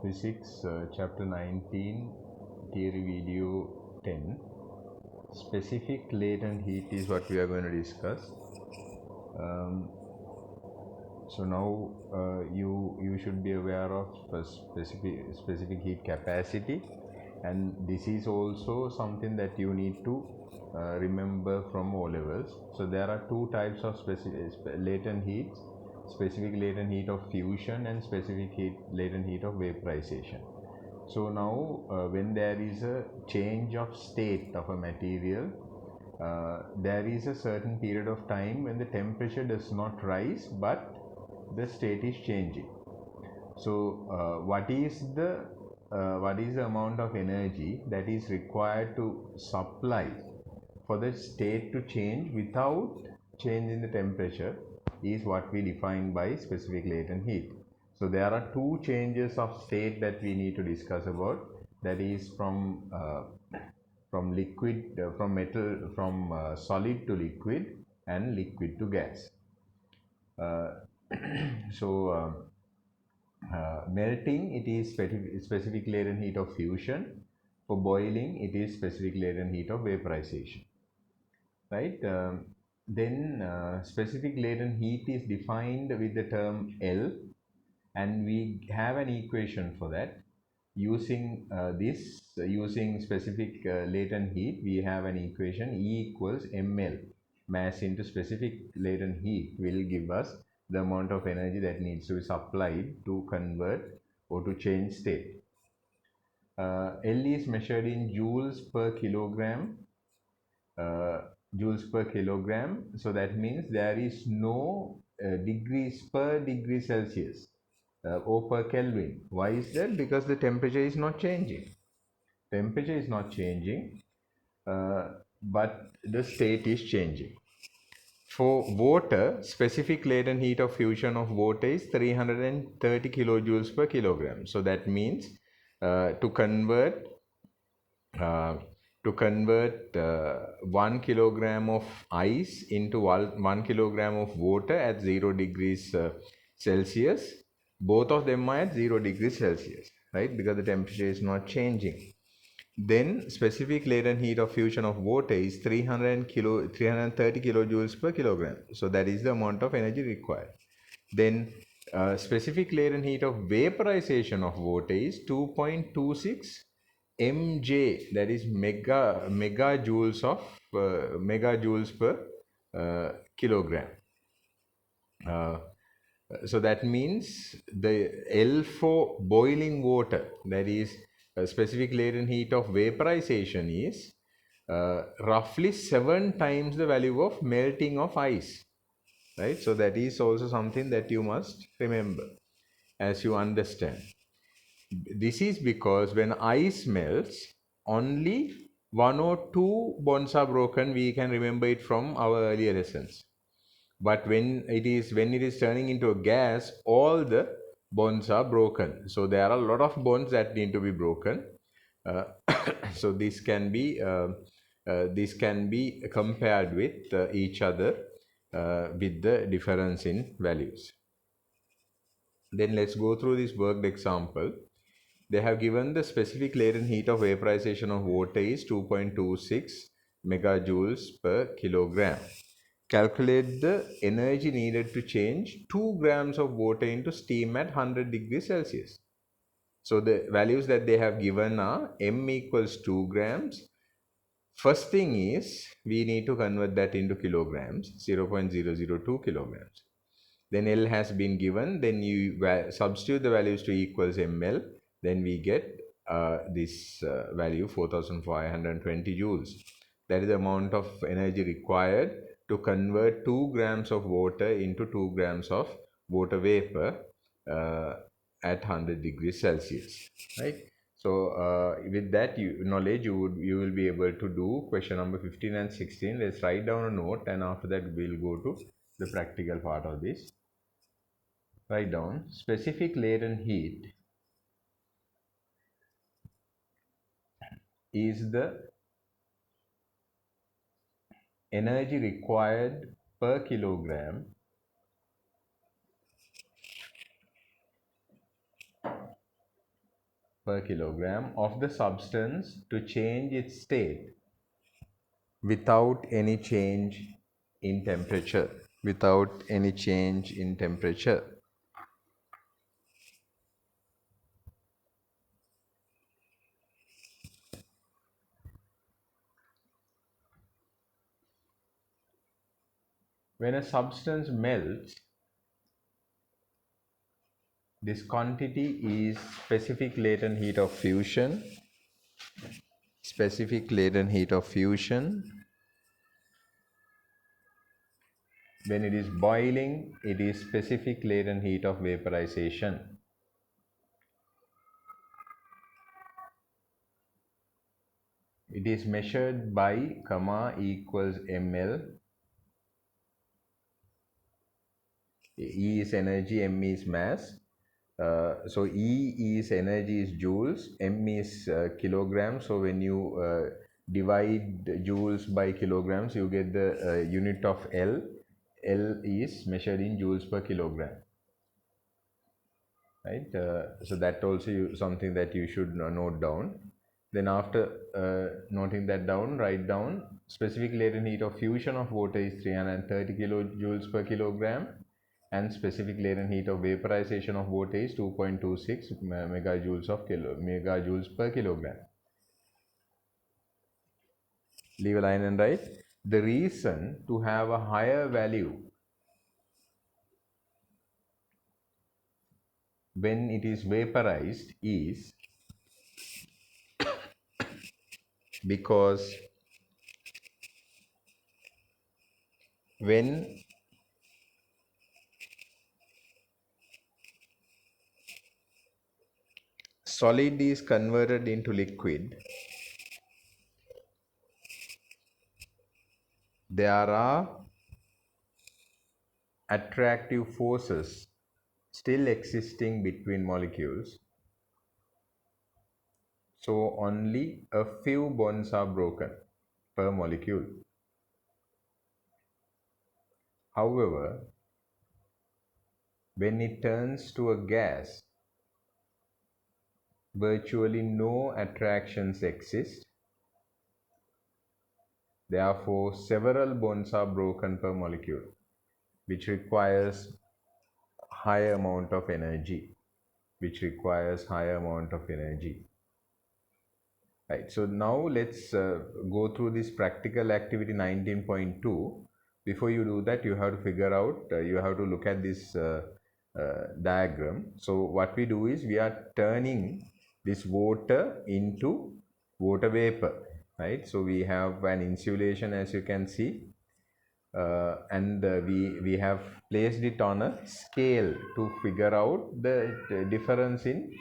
Physics, Chapter 19, Theory Video 10. Specific latent heat is what we are going to discuss. So now you should be aware of specific heat capacity, and this is also something that you need to remember from O levels. So there are two types of latent heats: specific latent heat of fusion and specific latent heat of vaporization. So now when there is a change of state of a material, there is a certain period of time when the temperature does not rise but the state is changing. So what is the amount of energy that is required to supply for the state to change without change in the temperature is what we define by specific latent heat. So there are two changes of state that we need to discuss about, that is from liquid from solid to liquid and liquid to gas. So melting, it is specific latent heat of fusion. For boiling, it is specific latent heat of vaporization, right? Then specific latent heat is defined with the term L, and we have an equation for that. Using using specific latent heat, we have an equation: E equals ml, mass into specific latent heat, will give us the amount of energy that needs to be supplied to convert or to change state. L is measured in joules per kilogram. Joules per kilogram. So that means there is no degrees per degree Celsius or per Kelvin. Why is that? Because the temperature is not changing. Temperature is not changing, but the state is changing. For water, specific latent heat of fusion of water is 330 kilojoules per kilogram. So that means to convert 1 kilogram of ice into 1 kilogram of water at 0 degrees Celsius, both of them are at 0 degrees Celsius, right? Because the temperature is not changing. Then specific latent heat of fusion of water is 330 kilojoules per kilogram. So that is the amount of energy required. Then specific latent heat of vaporization of water is 2.26 mj, that is megajoules of megajoules per kilogram. So that means the L for boiling water, that is specific latent heat of vaporization, is roughly 7 times the value of melting of ice, right? So that is also something that you must remember as you understand. This is because when ice melts, only 1 or 2 bonds are broken. We can remember it from our earlier lessons. But when it is turning into a gas, all the bonds are broken. So there are a lot of bonds that need to be broken. So this can be compared with each other with the difference in values. Then let's go through this worked example. They have given the specific latent heat of vaporization of water is 2.26 megajoules per kilogram. Calculate the energy needed to change 2 grams of water into steam at 100 degrees Celsius. So the values that they have given are m equals 2 grams. First thing is we need to convert that into kilograms, 0.002 kilograms. Then L has been given, then you substitute the values to equals ml, then we get this value 4520 joules. That is the amount of energy required to convert 2 grams of water into 2 grams of water vapor at 100 degrees Celsius, right? So with that knowledge, you will be able to do question number 15 and 16. Let's write down a note, and after that we'll go to the practical part of this. Write down specific latent heat is the energy required per kilogram per kilogram of the substance to change its state without any change in temperature. Without any change in temperature. When a substance melts, this quantity is specific latent heat of fusion. Specific latent heat of fusion. When it is boiling, it is specific latent heat of vaporization. It is measured by comma equals ml. E is energy, m is mass. So E is energy is joules, m is kilograms. So when you divide joules by kilograms, you get the unit of L. L is measured in joules per kilogram. Right. So that also something that you should note down. Then after noting that down, write down specific latent heat of fusion of water is 330 kilojoules per kilogram, and specific latent heat of vaporization of water is 2.26 megajoules per kilogram. Leave a line and write. The reason to have a higher value when it is vaporized is because when solid is converted into liquid, there are attractive forces still existing between molecules, so only a few bonds are broken per molecule. However, when it turns to a gas, virtually no attractions exist. Therefore, several bonds are broken per molecule, which requires higher amount of energy. Right. So now let's go through this practical activity 19.2. Before you do that, you have to figure out, you have to look at this diagram. So what we do is we are turning this water into water vapor, right? So we have an insulation, as you can see, and we have placed it on a scale to figure out the difference in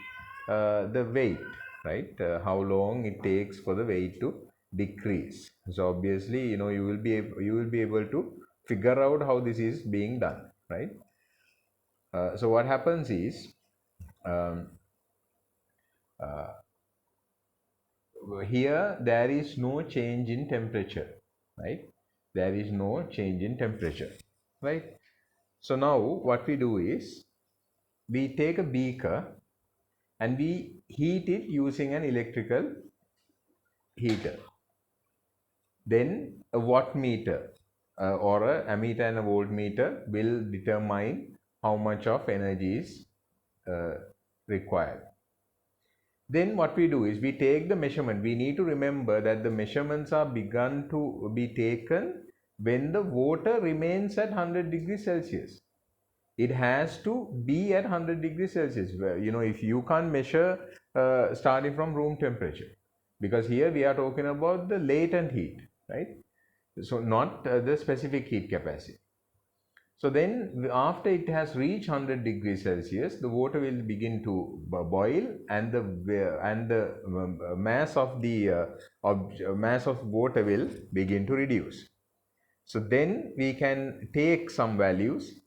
the weight, right? How long it takes for the weight to decrease. So obviously, you will be able to figure out how this is being done, right? So what happens is, um, here there is no change in temperature, right? There is no change in temperature, right? So now what we do is we take a beaker and we heat it using an electrical heater. Then a watt meter or a ammeter and a voltmeter will determine how much of energy is required. Then what we do is we take the measurement. We need to remember that the measurements are begun to be taken when the water remains at 100 degrees Celsius. It has to be at 100 degrees Celsius. If you can't measure starting from room temperature, because here we are talking about the latent heat, right? So not the specific heat capacity. So then after it has reached 100 degrees Celsius, the water will begin to boil, and the mass of the mass of water will begin to reduce. So then we can take some values,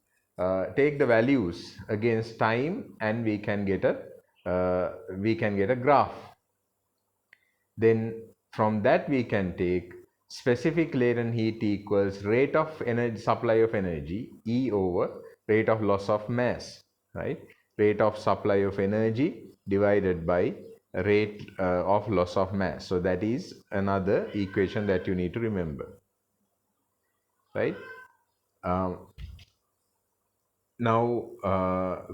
take the values against time, and we can get a graph. Then from that we can take specific latent heat equals rate of energy, supply of energy, E over rate of loss of mass, right? Rate of supply of energy divided by rate of loss of mass. So that is another equation that you need to remember, right? Um, Now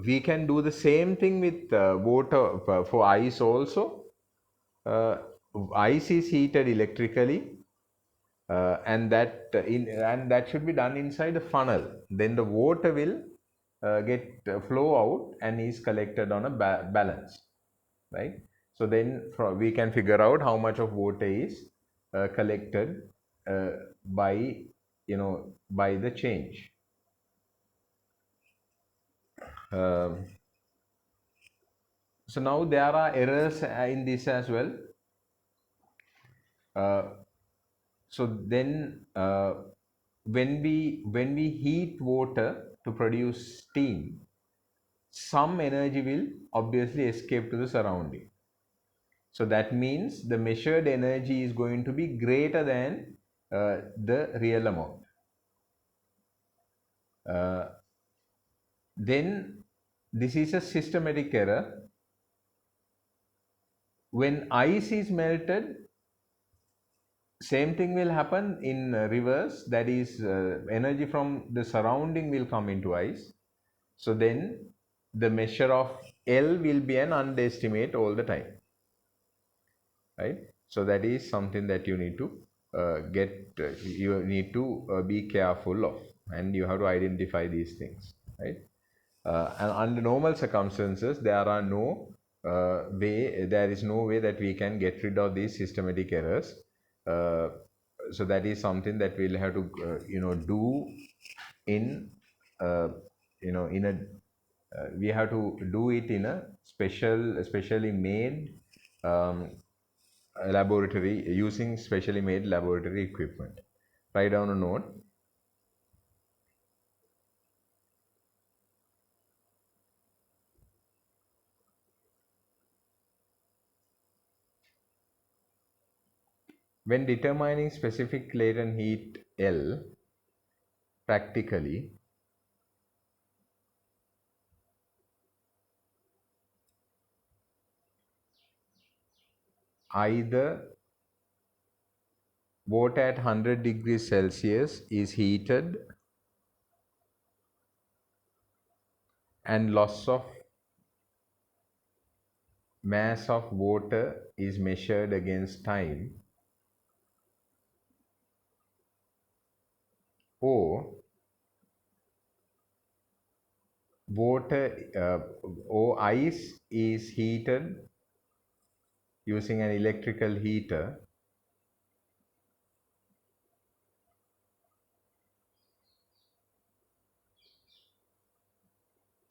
we can do the same thing with water for ice also. Uh, Ice is heated electrically, and that should be done inside a funnel. Then the water will get flow out and is collected on a balance, right? So then we can figure out how much of water is collected uh, by by the change. Um, So now there are errors in this as well. Uh, so then when we heat water to produce steam, some energy will obviously escape to the surrounding. So that means the measured energy is going to be greater than the real amount. Uh, then this is a systematic error. When ice is melted, same thing will happen in reverse, that is energy from the surrounding will come into ice. So then the measure of L will be an underestimate all the time, right? So that is something that you need to you need to be careful of, and you have to identify these things, right? And under normal circumstances there is no way that we can get rid of these systematic errors. uh, so that is something that we'll have to do in in a we have to do it in a specially made um, laboratory, using specially made laboratory equipment. Write down a note. When determining specific latent heat L, practically, either water at 100 degrees Celsius is heated and loss of mass of water is measured against time, or water or ice is heated using an electrical heater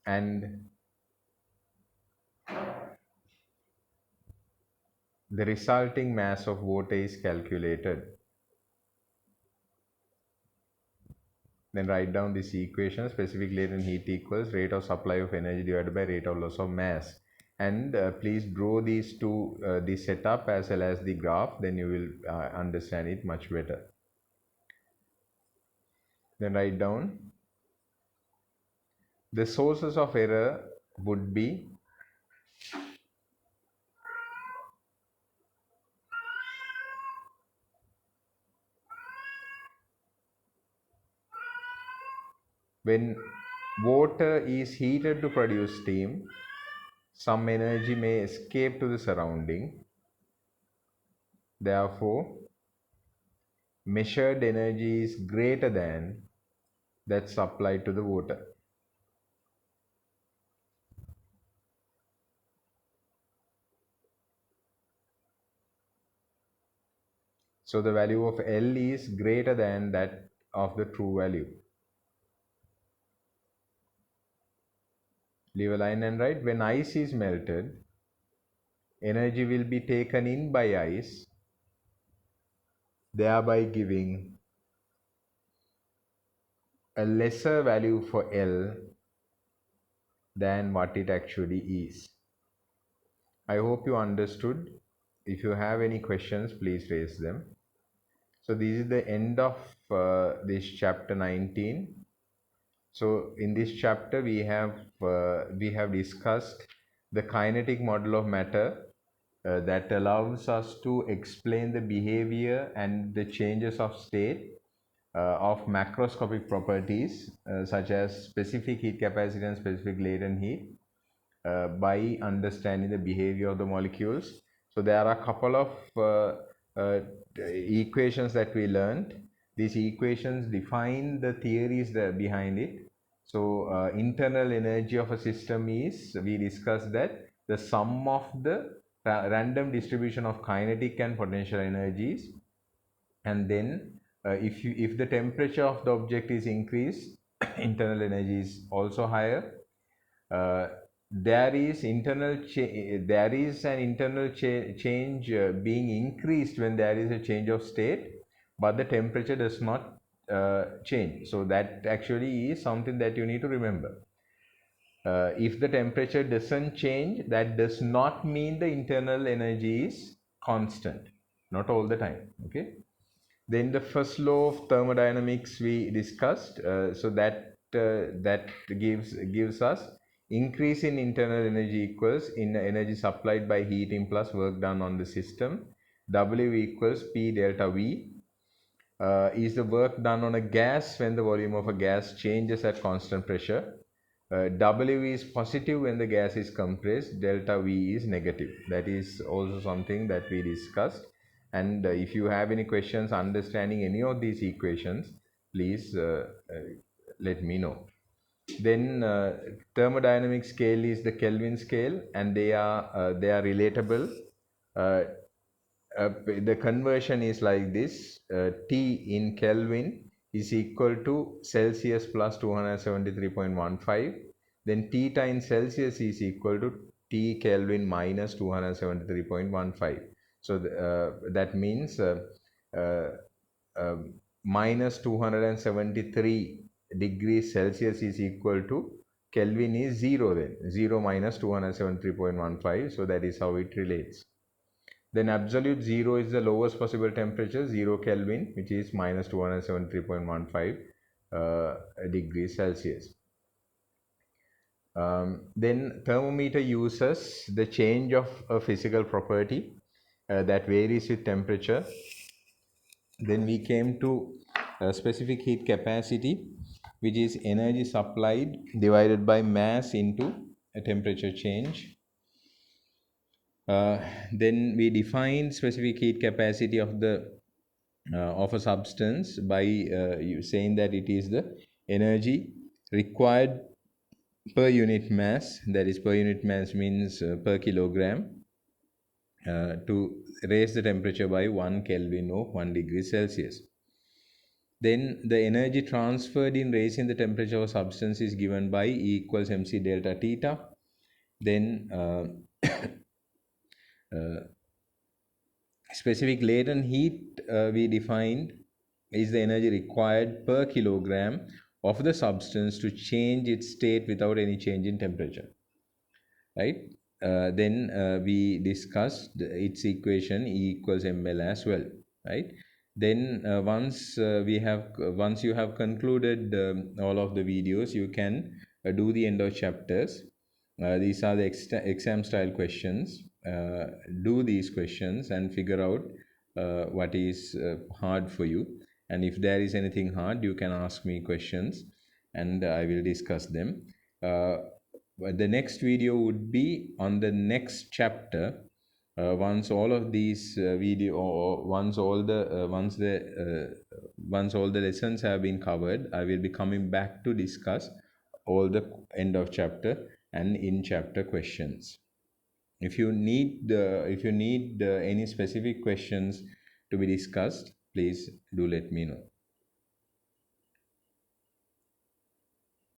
and the resulting mass of water is calculated. Then write down this equation: specific latent heat equals rate of supply of energy divided by rate of loss of mass. And please draw these two, the setup as well as the graph, then you will understand it much better. Then write down the sources of error would be when water is heated to produce steam, some energy may escape to the surrounding. Therefore, measured energy is greater than that supplied to the water. So the value of L is greater than that of the true value. Leave a line and write: when ice is melted, energy will be taken in by ice, thereby giving a lesser value for L than what it actually is. I hope you understood. If you have any questions, please raise them. So this is the end of this chapter 19. So in this chapter we have discussed the kinetic model of matter, that allows us to explain the behavior and the changes of state of macroscopic properties such as specific heat capacity and specific latent heat by understanding the behavior of the molecules. So there are a couple of equations that we learned. These equations define the theories that behind it. So internal energy of a system is, we discussed that the sum of the random distribution of kinetic and potential energies, and then if the temperature of the object is increased, internal energy is also higher. There is an internal change being increased when there is a change of state, but the temperature does not change. So that actually is something that you need to remember. If the temperature doesn't change, that does not mean the internal energy is constant, not all the time. Okay. Then the first law of thermodynamics we discussed. So that gives us increase in internal energy equals in energy supplied by heating plus work done on the system. W equals P delta V is the work done on a gas when the volume of a gas changes at constant pressure. W is positive when the gas is compressed, delta V is negative. That is also something that we discussed. And if you have any questions understanding any of these equations, please let me know. Then thermodynamic scale is the Kelvin scale, and they are relatable. The conversion is like this: T in Kelvin is equal to Celsius plus 273.15. Then T times Celsius is equal to T Kelvin minus 273.15. So that means uh, uh, minus 273 degrees Celsius is equal to Kelvin is 0 then. 0 minus 273.15. So that is how it relates. Then absolute zero is the lowest possible temperature, 0 Kelvin, which is minus 273.15 degrees Celsius. Then thermometer uses the change of a physical property that varies with temperature. Then we came to specific heat capacity, which is energy supplied divided by mass into a temperature change. Then we define specific heat capacity of a substance by saying that it is the energy required per unit mass. That is, per unit mass means per kilogram, to raise the temperature by 1 Kelvin or 1 degree Celsius. Then the energy transferred in raising the temperature of a substance is given by E equals mc delta theta. Then specific latent heat we defined is the energy required per kilogram of the substance to change its state without any change in temperature, right? Then we discussed its equation E equals ml as well, right? Then once you have concluded all of the videos, you can do the end of chapters. These are the exam style questions. Do these questions and figure out what is hard for you, and if there is anything hard, you can ask me questions and I will discuss them. The next video would be on the next chapter. Once all of these once all the lessons have been covered, I will be coming back to discuss all the end of chapter and in chapter questions. If you need any specific questions to be discussed, please do let me know.